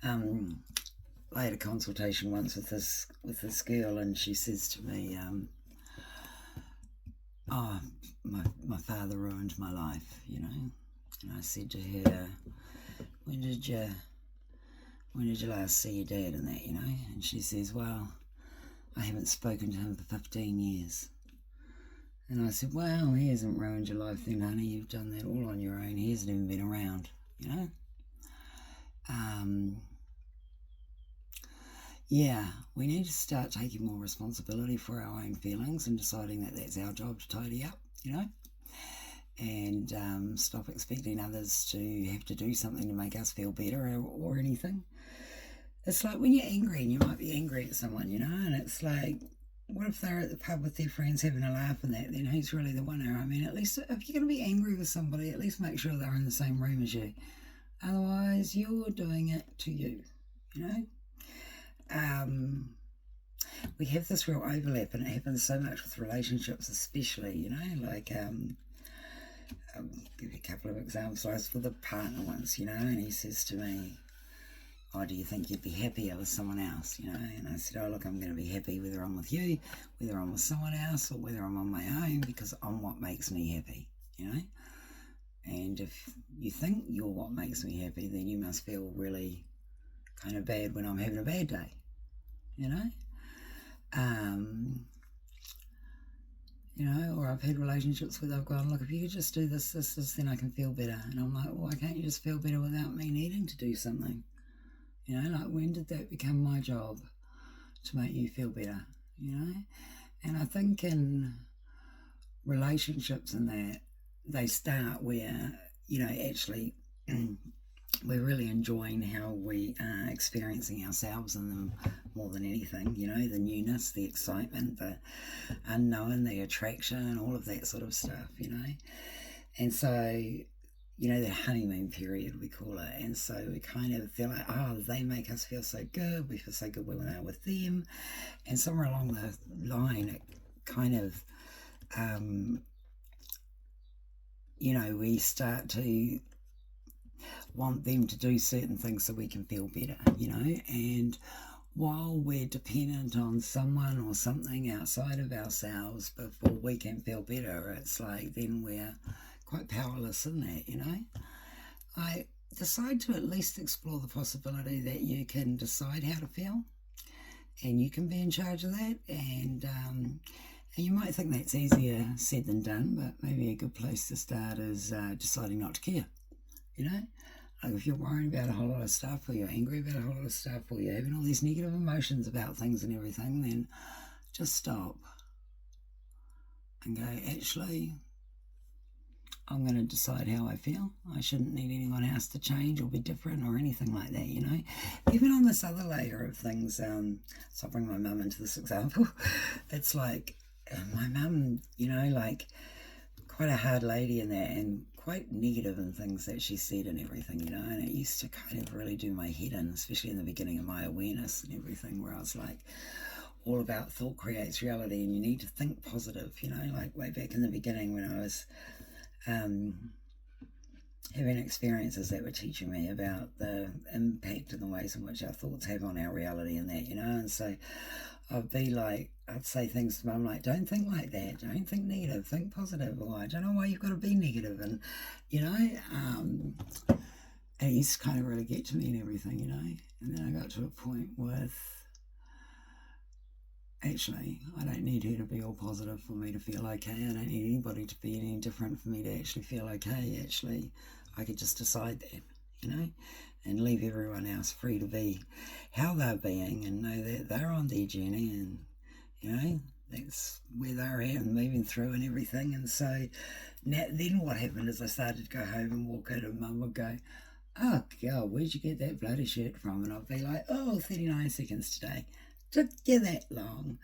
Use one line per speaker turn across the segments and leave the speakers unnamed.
um, I had a consultation once with this girl, and she says to me, "Oh, my father ruined my life," you know. And I said to her, "When did you last see your dad?" And that, you know. And she says, "Well, I haven't spoken to him for 15 years." And I said, "Well, he hasn't ruined your life then, honey. You've done that all on your own. He hasn't even been around, you know." Um, yeah, we need to start taking more responsibility for our own feelings and deciding that that's our job to tidy up, you know, and stop expecting others to have to do something to make us feel better or anything. It's like when you're angry and you might be angry at someone, you know, and it's like, what if they're at the pub with their friends having a laugh and that, then who's really the winner? I mean, at least if you're going to be angry with somebody, at least make sure they're in the same room as you. Otherwise, you're doing it to you, you know. We have this real overlap, and it happens so much with relationships, especially, you know, like, I'll give you a couple of examples. I was with a partner once, you know, and he says to me, "Oh, do you think you'd be happier with someone else?" You know, and I said, "Oh, look, I'm going to be happy whether I'm with you, whether I'm with someone else, or whether I'm on my own, because I'm what makes me happy, you know. And if you think you're what makes me happy, then you must feel really kind of bad when I'm having a bad day, you know." Um, you know, or I've had relationships where they've gone, "Look, if you could just do this, then I can feel better." And I'm like, "Well, why can't you just feel better without me needing to do something?" You know, like, when did that become my job to make you feel better, you know? And I think in relationships and that, they start where, you know, actually we're really enjoying how we are experiencing ourselves in them more than anything, you know, the newness, the excitement, the unknown, the attraction, all of that sort of stuff, you know. And so, you know, the honeymoon period, we call it. And so we kind of feel like, oh, they make us feel so good. We feel so good when we're with them. And somewhere along the line, it kind of, you know, we start to want them to do certain things so we can feel better, you know. And while we're dependent on someone or something outside of ourselves before we can feel better, it's like then we're quite powerless in that, you know. I decide to at least explore the possibility that you can decide how to feel and you can be in charge of that. And you might think that's easier said than done, but maybe a good place to start is deciding not to care, you know. Like, if you're worried about a whole lot of stuff, or you're angry about a whole lot of stuff, or you're having all these negative emotions about things and everything, then just stop and go, "Actually, I'm going to decide how I feel. I shouldn't need anyone else to change or be different or anything like that," you know. Even on this other layer of things, so I'll bring my mum into this example. It's like, my mum, you know, like, quite a hard lady in that, and quite negative in things that she said and everything, you know. And it used to kind of really do my head in, especially in the beginning of my awareness and everything, where I was like, all about thought creates reality, and you need to think positive, you know. Like, way back in the beginning when I was having experiences that were teaching me about the impact and the ways in which our thoughts have on our reality and that, you know. And so I'd say things to mum like, "Don't think like that, don't think negative, think positive," or, "I don't know why you've got to be negative," and, you know, and it used to kind of really get to me and everything, you know. And then I got to a point with, actually, I don't need her to be all positive for me to feel okay. I don't need anybody to be any different for me to actually feel okay. Actually, I could just decide that, you know, and leave everyone else free to be how they're being, and know that they're on their journey, and, you know, that's where they're at and moving through and everything. And so then what happened is I started to go home and walk out, and mum would go, "Oh God, where'd you get that bloody shirt from?" And I'd be like, "Oh, 39 seconds today." Took you that long,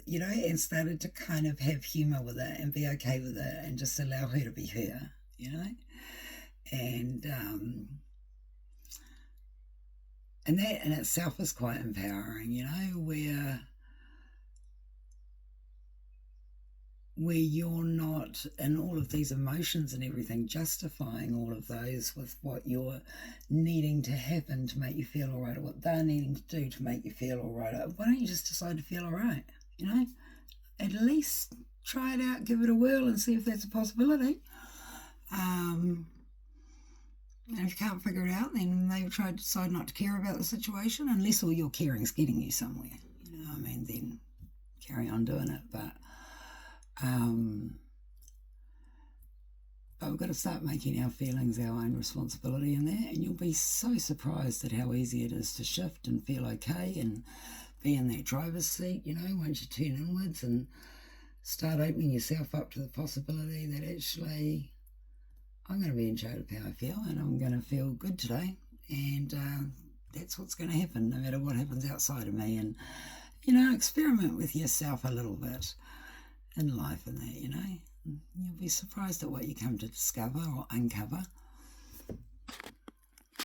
you know, and started to kind of have humour with it and be okay with it and just allow her to be her, you know. And that in itself is quite empowering, you know, where where you're not in all of these emotions and everything, justifying all of those with what you're needing to happen to make you feel all right, or what they're needing to do to make you feel all right. Why don't you just decide to feel all right? You know, at least try it out, give it a whirl, and see if that's a possibility. And if you can't figure it out, then maybe try to decide not to care about the situation, unless all your caring's getting you somewhere. You know, I mean, then carry on doing it. But we've got to start making our feelings our own responsibility in there, and you'll be so surprised at how easy it is to shift and feel okay and be in that driver's seat, you know, once you turn inwards and start opening yourself up to the possibility that actually I'm going to be in charge of how I feel, and I'm going to feel good today, and that's what's going to happen no matter what happens outside of me. And, you know, experiment with yourself a little bit in life and that, you know. You'll be surprised at what you come to discover or uncover.